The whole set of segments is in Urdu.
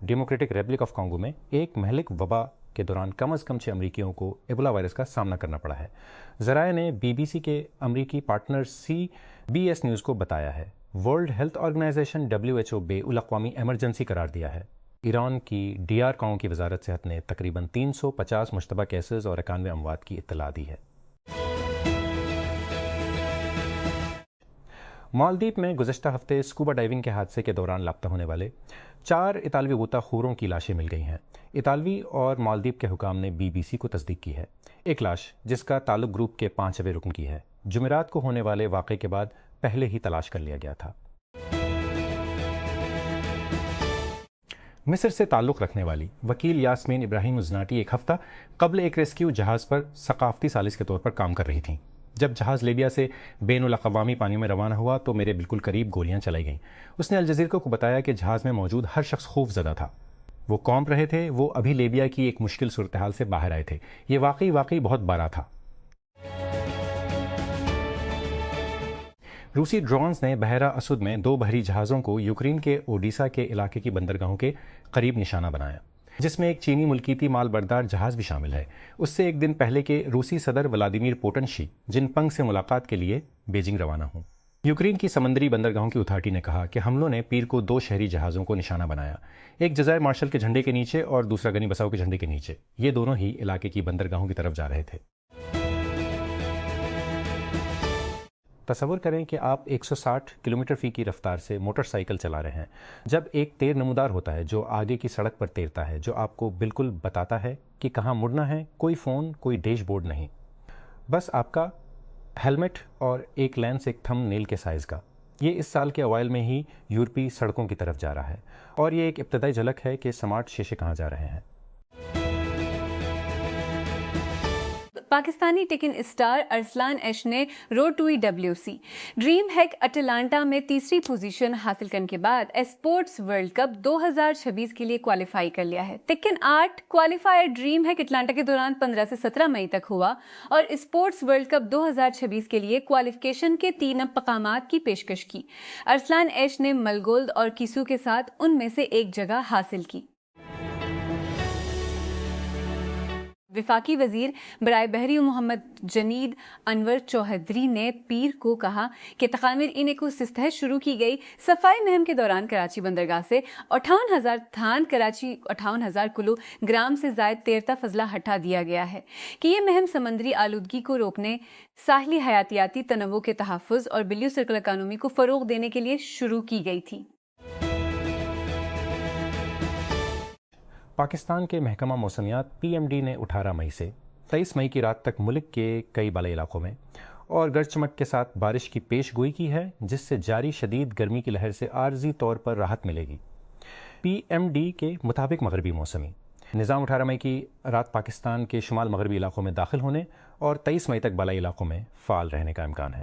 ڈیموکریٹک ریپبلک آف کانگو میں ایک مہلک وبا کے دوران کم از کم 6 امریکیوں کو ایبولا وائرس کا سامنا کرنا پڑا ہے۔ ذرائع نے BBC کے امریکی پارٹنر CBS نیوز کو بتایا ہے۔ ورلڈ ہیلتھ آرگنائزیشن WHO بے الاقوامی ایمرجنسی قرار دیا ہے۔ ایران کی DR کانگو کی وزارت صحت نے تقریباً 350 مشتبہ کیسز اور 91 اموات کی اطلاع دی ہے۔ مالدیپ میں گزشتہ ہفتے اسکوبا ڈائیونگ کے حادثے کے دوران لاپتہ ہونے والے 4 اطالوی غوطہ خوروں کی لاشیں مل گئی ہیں۔ اطالوی اور مالدیپ کے حکام نے BBC کو تصدیق کی ہے۔ ایک لاش جس کا تعلق گروپ کے 5ویں رکن کی ہے، جمعرات کو ہونے والے واقعے کے بعد پہلے ہی تلاش کر لیا گیا تھا۔ مصر سے تعلق رکھنے والی وکیل یاسمین ابراہیم ازناٹی ایک ہفتہ قبل ایک ریسکیو جہاز پر ثقافتی ثالث کے طور پر کام کر رہی تھیں۔ جب جہاز لیبیا سے بین الاقوامی پانیوں میں روانہ ہوا تو میرے بالکل قریب گولیاں چلائی گئیں۔ اس نے الجزیرہ کو بتایا کہ جہاز میں موجود ہر شخص خوف زدہ تھا۔ وہ کونپ رہے تھے، وہ ابھی لیبیا کی ایک مشکل صورتحال سے باہر آئے تھے۔ یہ واقعی بہت بڑا تھا۔ روسی ڈرونز نے بحیرہ اسود میں 2 بحری جہازوں کو یوکرین کے اوڈیسا کے علاقے کی بندرگاہوں کے قریب نشانہ بنایا، جس میں ایک چینی ملکیتی مال بردار جہاز بھی شامل ہے۔ اس سے ایک دن پہلے کہ روسی صدر ولادیمیر پوٹن شی جن پنگ سے ملاقات کے لیے بیجنگ روانہ ہوں۔ یوکرین کی سمندری بندرگاہوں کی اتھارٹی نے کہا کہ حملوں نے پیر کو 2 شہری جہازوں کو نشانہ بنایا، ایک جزائر مارشل کے جھنڈے کے نیچے اور دوسرا گنی بساؤ کے جھنڈے کے نیچے۔ یہ دونوں ہی علاقے کی بندرگاہوں کی طرف جا رہے تھے۔ تصور کریں کہ آپ 160 کلومیٹر فی کی رفتار سے موٹر سائیکل چلا رہے ہیں، جب ایک تیر نمودار ہوتا ہے جو آگے کی سڑک پر تیرتا ہے، جو آپ کو بالکل بتاتا ہے کہ کہاں مڑنا ہے۔ کوئی فون، کوئی ڈیش بورڈ نہیں، بس آپ کا ہیلمٹ اور ایک لینس ایک تھم نیل کے سائز کا۔ یہ اس سال کے اوائل میں ہی یورپی سڑکوں کی طرف جا رہا ہے، اور یہ ایک ابتدائی جھلک ہے کہ سمارٹ شیشے کہاں جا رہے ہیں۔ پاکستانی ٹیکن اسٹار ارسلان ایش نے road to WC DreamHack Atlanta میں تیسری پوزیشن حاصل کرنے کے بعد اسپورٹس ورلڈ کپ 2026 کے لیے کوالیفائی کر لیا ہے۔ Taken 8 qualifier dream hack Atlanta کے دوران 15 سے 17 مئی تک ہوا اور اسپورٹس ورلڈ کپ 2026 کے لیے کوالیفیکیشن کے 3 مقامات کی پیشکش کی۔ ارسلان ایش نے ملگولد اور کیسو کے ساتھ ان میں سے ایک جگہ حاصل کی۔ وفاقی وزیر برائے بحری محمد جنید انور چوہدری نے پیر کو کہا کہ تخامر اینے سستہ شروع کی گئی صفائی مہم کے دوران کراچی بندرگاہ سے 58,000 تھان کراچی 58,000 کلو گرام سے زائد تیرتا فضلہ ہٹا دیا گیا ہے کہ یہ مہم سمندری آلودگی کو روکنے، ساحلی حیاتیاتی تنوع کے تحفظ اور بلیو سرکل اکانومی کو فروغ دینے کے لیے شروع کی گئی تھی۔ پاکستان کے محکمہ موسمیات PMD نے 18 مئی سے 23 مئی کی رات تک ملک کے کئی بالائی علاقوں میں اور گرج چمک کے ساتھ بارش کی پیش گوئی کی ہے، جس سے جاری شدید گرمی کی لہر سے عارضی طور پر راحت ملے گی۔ PMD کے مطابق مغربی موسمی نظام 18 مئی کی رات پاکستان کے شمال مغربی علاقوں میں داخل ہونے اور 23 مئی تک بالائی علاقوں میں فعال رہنے کا امکان ہے۔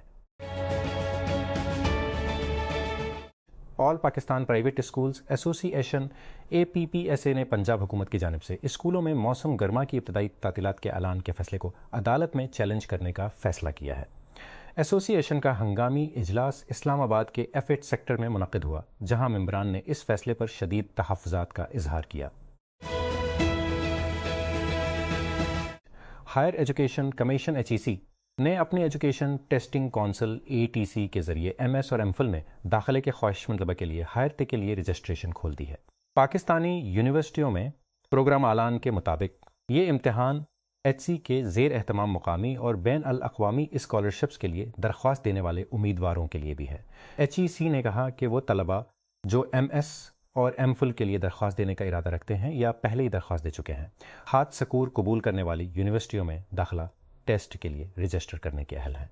آل پاکستان پرائیویٹ اسکولز ایسوسی ایشن APPSA نے پنجاب حکومت کی جانب سے اسکولوں میں موسم گرما کی ابتدائی تعطیلات کے اعلان کے فیصلے کو عدالت میں چیلنج کرنے کا فیصلہ کیا ہے۔ ایسوسی ایشن کا ہنگامی اجلاس اسلام آباد کے F8 سیکٹر میں منعقد ہوا، جہاں ممبران نے اس فیصلے پر شدید تحفظات کا اظہار کیا۔ ہائر ایجوکیشن کمیشن HEC نے اپنی ایجوکیشن ٹیسٹنگ کونسل ATC کے ذریعے MS اور MPhil میں داخلے کے خواہشمند طلباء کے لیے ہائر ٹیک کے لیے رجسٹریشن کھول دی ہے۔ پاکستانی یونیورسٹیوں میں پروگرام اعلان کے مطابق یہ امتحان HC کے زیر اہتمام مقامی اور بین الاقوامی اسکالرشپس کے لیے درخواست دینے والے امیدواروں کے لیے بھی ہے۔ HEC نے کہا کہ وہ طلباء جو MS اور MPhil کے لیے درخواست دینے کا ارادہ رکھتے ہیں یا پہلے ہی درخواست دے چکے ہیں، ہاتھ سکور قبول کرنے والی یونیورسٹیوں میں داخلہ ٹیسٹ کے لیے رجسٹر کرنے کے اہل ہیں۔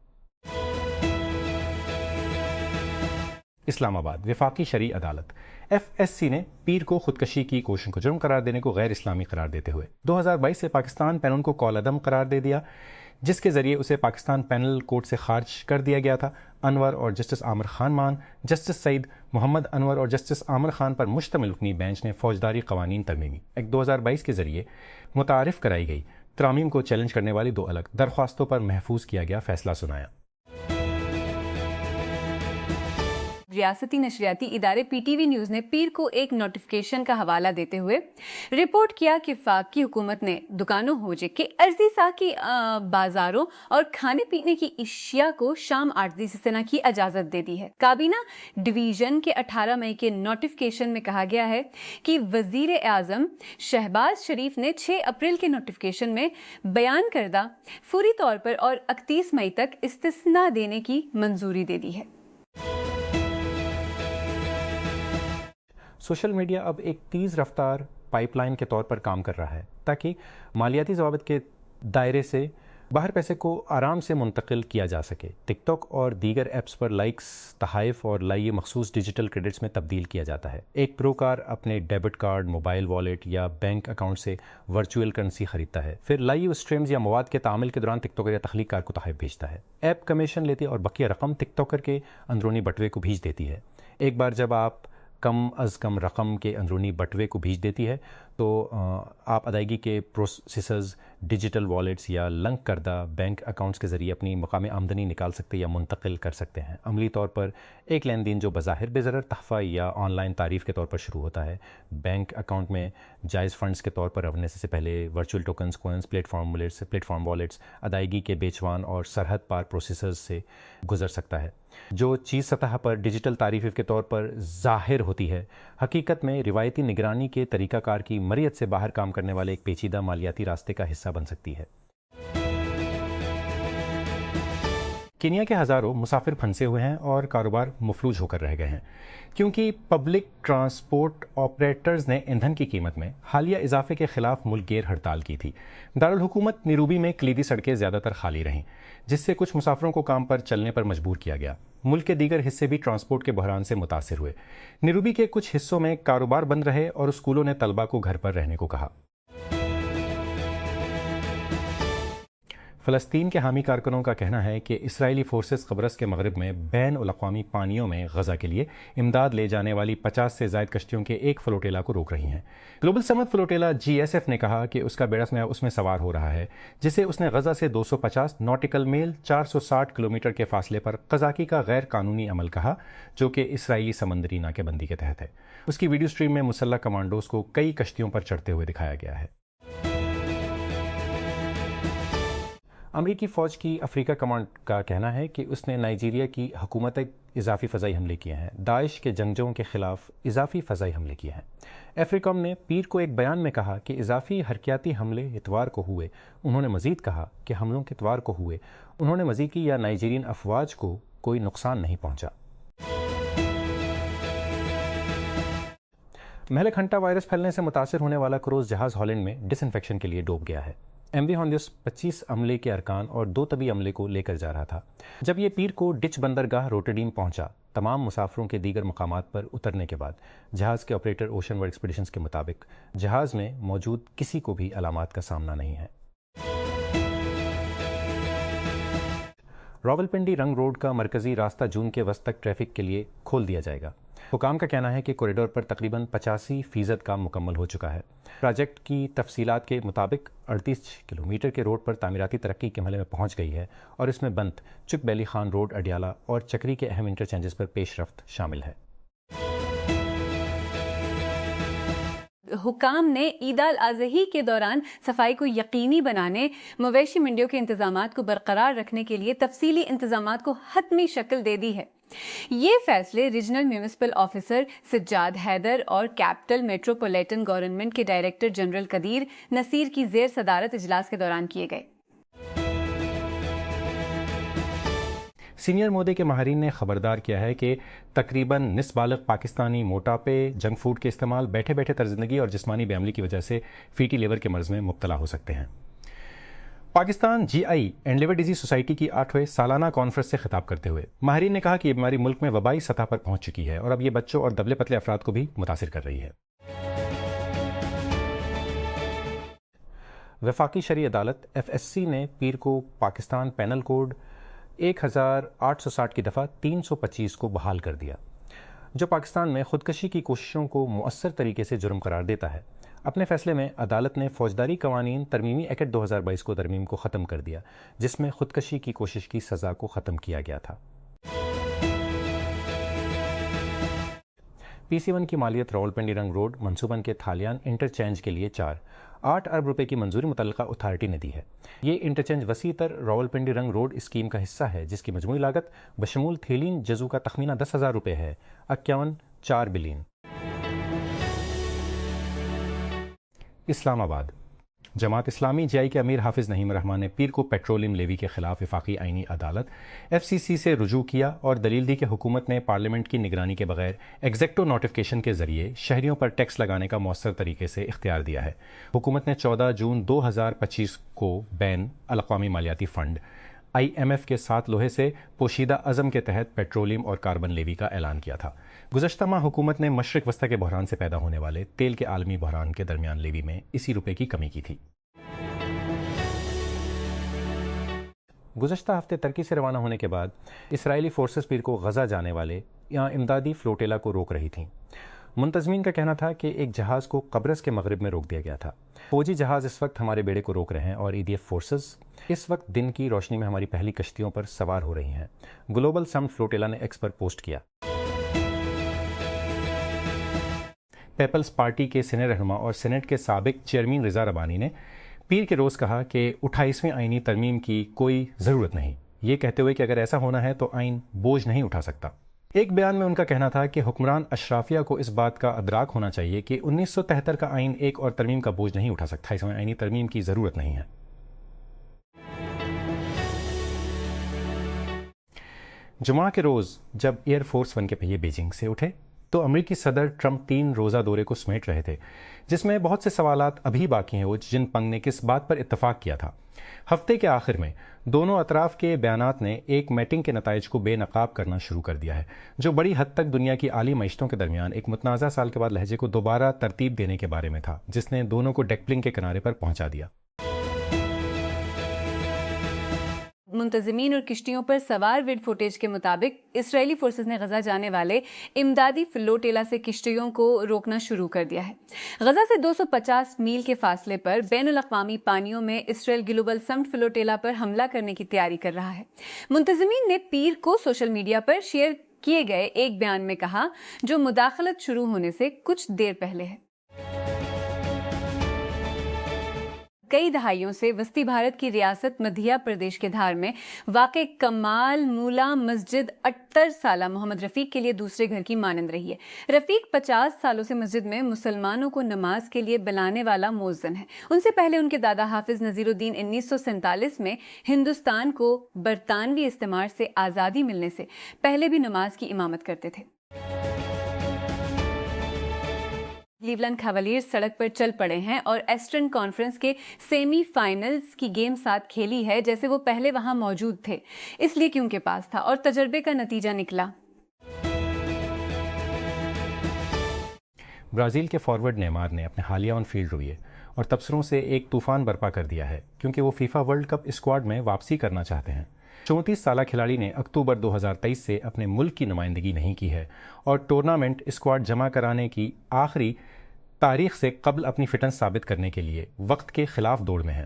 اسلام آباد وفاقی شرعی عدالت FSC نے پیر کو خودکشی کی کوشش کو جرم قرار دینے کو غیر اسلامی قرار دیتے ہوئے 2022 سے پاکستان پینل کو کال عدم قرار دے دیا، جس کے ذریعے اسے پاکستان پینل کوڈ سے خارج کر دیا گیا تھا۔ انور اور جسٹس عامر خان مان، جسٹس سعید محمد انور اور جسٹس عامر خان پر مشتمل رکنی بینچ نے فوجداری قوانین ترمیمی ایکٹ 2022 کے ذریعے متعارف کرائی گئی ترامیم کو چیلنج کرنے والی 2 الگ درخواستوں پر محفوظ کیا گیا فیصلہ سنایا۔ ریاستی نشریاتی ادارے پی ٹی وی نیوز نے پیر کو ایک نوٹیفیکیشن کا حوالہ دیتے ہوئے رپورٹ کیا کہ وفاقی حکومت نے دکانوں ہوجے کے عرضی ساکی بازاروں اور کھانے پینے کی اشیاء کو شام 8 سے استثنا کی اجازت دے دی ہے۔ کابینہ ڈویژن کے 18 مئی کے نوٹیفیکیشن میں کہا گیا ہے کہ وزیر اعظم شہباز شریف نے 6 اپریل کے نوٹیفیکیشن میں بیان کردہ فوری طور پر اور 31 مئی تک استثنا دینے کی منظوری دے دی ہے۔ سوشل میڈیا اب ایک تیز رفتار پائپ لائن کے طور پر کام کر رہا ہے تاکہ مالیاتی ضوابط کے دائرے سے باہر پیسے کو آرام سے منتقل کیا جا سکے۔ ٹک ٹاک اور دیگر ایپس پر لائکس، تحائف اور لائیے مخصوص ڈیجیٹل کریڈٹس میں تبدیل کیا جاتا ہے۔ ایک پروکار اپنے ڈیبٹ کارڈ، موبائل والیٹ یا بینک اکاؤنٹ سے ورچوئل کرنسی خریدتا ہے، پھر لائیو اسٹریمز یا مواد کے تعامل کے دوران ٹک ٹاکر یا تخلیق کار کو تحائف بھیجتا ہے۔ ایپ کمیشن لیتی ہے اور بقیہ رقم ٹک ٹاکر کے اندرونی بٹوے کو بھیج دیتی ہے۔ ایک بار جب آپ کم از کم رقم کے اندرونی بٹوے کو بھیج دیتی ہے تو آپ ادائیگی کے پروسیسرز، ڈیجیٹل والیٹس یا لنک کردہ بینک اکاؤنٹس کے ذریعے اپنی مقام آمدنی نکال سکتے یا منتقل کر سکتے ہیں۔ عملی طور پر ایک لین دین جو بظاہر بے ضرر تحفہ یا آن لائن تعریف کے طور پر شروع ہوتا ہے، بینک اکاؤنٹ میں جائز فنڈز کے طور پر رکھنے سے پہلے virtual tokens, Queens, plate form wallets, ادائیگی کے بیچوان اور سرحد پار پروسیسرز سے گزر سکتا ہے۔ جو چیز سطح پر ڈیجیٹل تعریف کے طور پر ظاہر ہوتی ہے، حقیقت میں روایتی نگرانی کے طریقہ کار کی مرئیت سے باہر کام کرنے والے ایک پیچیدہ مالیاتی راستے کا حصہ بن سکتی ہے۔ کینیا کے ہزاروں مسافر پھنسے ہوئے ہیں اور کاروبار مفلوج ہو کر رہ گئے ہیں کیونکہ پبلک ٹرانسپورٹ آپریٹرز نے ایندھن کی قیمت میں حالیہ اضافے کے خلاف ملک گیر ہڑتال کی تھی۔ دارالحکومت نیروبی میں کلیدی سڑکیں زیادہ تر خالی رہیں، جس سے کچھ مسافروں کو کام پر چلنے پر مجبور کیا گیا۔ ملک کے دیگر حصے بھی ٹرانسپورٹ کے بحران سے متاثر ہوئے۔ نیروبی کے کچھ حصوں میں کاروبار بند رہے اور اسکولوں نے طلبہ کو گھر پر رہنے کو کہا۔ فلسطین کے حامی کارکنوں کا کہنا ہے کہ اسرائیلی فورسز قبرص کے مغرب میں بین الاقوامی پانیوں میں غزہ کے لیے امداد لے جانے والی 50 سے زائد کشتیوں کے ایک فلوٹیلا کو روک رہی ہیں۔ گلوبل سمت فلوٹیلا GSF نے کہا کہ اس کا بیڑا اس میں سوار ہو رہا ہے، جسے اس نے غزہ سے 250 ناٹیکل میل 460 کلومیٹر کے فاصلے پر قزاقی کا غیر قانونی عمل کہا، جو کہ اسرائیلی سمندری ناکہ بندی کے تحت ہے۔ اس کی ویڈیو سٹریم میں مسلح کمانڈوز کو کئی کشتیوں پر چڑھتے ہوئے دکھایا گیا ہے۔ امریکی فوج کی افریقہ کمانڈ کا کہنا ہے کہ اس نے نائجیریا کی حکومت اضافی فضائی حملے کیے ہیں، داعش کے جنگجوؤں کے خلاف اضافی فضائی حملے کیے ہیں۔ افریکم نے پیر کو ایک بیان میں کہا کہ اضافی حرکیاتی حملے اتوار کو ہوئے۔ انہوں نے مزید کہا کہ حملوں کے اتوار کو ہوئے، انہوں نے مزید کی یا نائجیرین افواج کو کوئی نقصان نہیں پہنچا۔ مہلک ہنٹا وائرس پھیلنے سے متاثر ہونے والا کروز جہاز ہالینڈ میں ڈس انفیکشن کے لیے ڈوب گیا ہے۔ MV ہونڈیوس 25 عملے کے ارکان اور 2 طبی عملے کو لے کر جا رہا تھا جب یہ پیر کو ڈچ بندرگاہ روٹرڈیم پہنچا۔ تمام مسافروں کے دیگر مقامات پر اترنے کے بعد جہاز کے آپریٹر اوشن ورلڈ ایکسپیڈیشنز کے مطابق جہاز میں موجود کسی کو بھی علامات کا سامنا نہیں ہے۔ راولپنڈی رنگ روڈ کا مرکزی راستہ جون کے وسط تک ٹریفک کے لیے کھول دیا جائے گا۔ حکام کا کہنا ہے کہ کوریڈور پر تقریباً 85% کام مکمل ہو چکا ہے۔ پروجیکٹ کی تفصیلات کے مطابق 38 کلومیٹر کے روڈ پر تعمیراتی ترقی کے مرحلے میں پہنچ گئی ہے اور اس میں بنت، چک بیلی خان روڈ اڈیالہ اور چکری کے اہم انٹرچینجز پر پیش رفت شامل ہے۔ حکام نے عید الاضحی کے دوران صفائی کو یقینی بنانے، مویشی منڈیوں کے انتظامات کو برقرار رکھنے کے لیے تفصیلی انتظامات کو حتمی شکل دے دی ہے۔ یہ فیصلے regional municipal officer Sajjad Haider اور کیپٹل میٹروپولیٹن گورنمنٹ کے ڈائریکٹر جنرل قدیر نصیر کی زیر صدارت اجلاس کے دوران کیے گئے۔ سینئر مودے کے ماہرین نے خبردار کیا ہے کہ تقریباً نصف بالغ پاکستانی موٹاپے، جنک فوڈ کے استعمال، بیٹھے بیٹھے طرز زندگی اور جسمانی بے عملی کی وجہ سے فیٹی لیور کے مرض میں مبتلا ہو سکتے ہیں۔ Pakistan GI and liver disease society کی 8ویں سالانہ کانفرنس سے خطاب کرتے ہوئے ماہرین نے کہا کہ یہ بیماری ملک میں وبائی سطح پر پہنچ چکی ہے اور اب یہ بچوں اور دبلے پتلے افراد کو بھی متاثر کر رہی ہے۔ وفاقی شرعی عدالت FSC نے پیر کو پاکستان پینل کوڈ 1860 کی دفعہ 325 کو بحال کر دیا، جو پاکستان میں خودکشی کی کوششوں کو مؤثر طریقے سے جرم قرار دیتا ہے۔ اپنے فیصلے میں عدالت نے فوجداری قوانین ترمیمی ایکٹ 2022 کو ترمیم کو ختم کر دیا، جس میں خودکشی کی کوشش کی سزا کو ختم کیا گیا تھا۔ PC1 کی مالیت راولپنڈی رنگ روڈ منصوبن کے تھالیان انٹرچینج کے لیے 8 ارب روپے کی منظوری متعلقہ اتھارٹی نے دی ہے۔ یہ انٹرچینج وسیع تر راولپنڈی رنگ روڈ اسکیم کا حصہ ہے، جس کی مجموعی لاگت بشمول تھیلین جزو کا تخمینہ 10,000 روپے ہے، 51.4 بلین۔ اسلام آباد جماعت اسلامی جے آئی کے امیر حافظ نعیم الرحمن نے پیر کو پیٹرولیم لیوی کے خلاف وفاقی آئینی عدالت FCC سے رجوع کیا اور دلیل دی کہ حکومت نے پارلیمنٹ کی نگرانی کے بغیر ایگزیکٹو نوٹیفیکیشن کے ذریعے شہریوں پر ٹیکس لگانے کا مؤثر طریقے سے اختیار دیا ہے۔ حکومت نے 14 جون 2025 کو بین الاقوامی مالیاتی فنڈ IMF کے 7 لوہے سے پوشیدہ عزم کے تحت پیٹرولیم اور کاربن لیوی کا اعلان کیا تھا۔ گزشتہ ماہ حکومت نے مشرق وسطی کے بحران سے پیدا ہونے والے تیل کے عالمی بحران کے درمیان لیوی میں اسی روپے کی کمی کی تھی۔ گزشتہ ہفتے ترکی سے روانہ ہونے کے بعد اسرائیلی فورسز پیر کو غزہ جانے والے یہاں امدادی فلوٹیلا کو روک رہی تھیں۔ منتظمین کا کہنا تھا کہ ایک جہاز کو قبرص کے مغرب میں روک دیا گیا تھا۔ فوجی جہاز اس وقت ہمارے بیڑے کو روک رہے ہیں اور EDF فورسز اس وقت دن کی روشنی میں ہماری پہلی کشتیوں پر سوار ہو رہی ہیں، گلوبل سمٹ فلوٹیلا نے ایکس پر پوسٹ کیا۔ پیپلز پارٹی کے سینئر رہنما اور سینٹ کے سابق چیئرمین رضا ربانی نے پیر کے روز کہا کہ 28ویں آئینی ترمیم کی کوئی ضرورت نہیں، یہ کہتے ہوئے کہ اگر ایسا ہونا ہے تو آئین بوجھ نہیں اٹھا سکتا۔ ایک بیان میں ان کا کہنا تھا کہ حکمران اشرافیہ کو اس بات کا ادراک ہونا چاہیے کہ 1973 کا آئین ایک اور ترمیم کا بوجھ نہیں اٹھا سکتا، 28ویں آئینی ترمیم کی ضرورت نہیں ہے۔ جمعہ کے روز جب ایئر فورس 1 کے پہیے بیجنگ سے اٹھے تو امریکی صدر ٹرمپ 3 روزہ دورے کو سمیٹ رہے تھے، جس میں بہت سے سوالات ابھی باقی ہیں، وہ جن پنگ نے کس بات پر اتفاق کیا تھا۔ ہفتے کے آخر میں دونوں اطراف کے بیانات نے ایک میٹنگ کے نتائج کو بے نقاب کرنا شروع کر دیا ہے، جو بڑی حد تک دنیا کی عالی معیشتوں کے درمیان ایک متنازع سال کے بعد لہجے کو دوبارہ ترتیب دینے کے بارے میں تھا، جس نے دونوں کو ڈیکپلنگ کے کنارے پر پہنچا دیا۔ منتظمین اور کشتیوں پر سوار ویڈ فوٹیج کے مطابق اسرائیلی فورسز نے غزہ جانے والے امدادی فلوٹیلا سے کشتیوں کو روکنا شروع کر دیا ہے۔ غزہ سے 250 میل کے فاصلے پر بین الاقوامی پانیوں میں اسرائیل گلوبل سمٹ فلوٹیلا پر حملہ کرنے کی تیاری کر رہا ہے۔ منتظمین نے پیر کو سوشل میڈیا پر شیئر کیے گئے ایک بیان میں کہا، جو مداخلت شروع ہونے سے کچھ دیر پہلے ہے۔ کئی دہائیوں سے وسطی بھارت کی ریاست مدھیہ پردیش کے دھار میں واقع کمال مولا مسجد 78 سالہ محمد رفیق کے لیے دوسرے گھر کی مانند رہی ہے۔ رفیق 50 سالوں سے مسجد میں مسلمانوں کو نماز کے لیے بلانے والا مؤذن ہے۔ ان سے پہلے ان کے دادا حافظ نذیر الدین 1947 میں ہندوستان کو برطانوی استعمار سے آزادی ملنے سے پہلے بھی نماز کی امامت کرتے تھے۔ کلیولینڈ کیولیئرز سڑک پر چل پڑے ہیں اور ایسٹرن کانفرنس کے سیمی فائنلز کی گیم ساتھ کھیلی ہے جیسے وہ پہلے وہاں موجود تھے، اس لیے کہ ان کے پاس تھا اور تجربے کا نتیجہ نکلا۔ برازیل کے فارورڈ نیمار نے اپنے حالیہ آن فیلڈ رویے اور تبصروں سے ایک طوفان برپا کر دیا ہے، کیونکہ وہ فیفا ورلڈ کپ اسکواڈ میں واپسی کرنا چاہتے ہیں۔ 34 سالہ کھلاڑی نے اکتوبر 2023 سے اپنے ملک کی نمائندگی نہیں کی ہے اور ٹورنامنٹ اسکواڈ جمع کرانے کی آخری تاریخ سے قبل اپنی فٹنس ثابت کرنے کے لیے وقت کے خلاف دوڑ میں ہے۔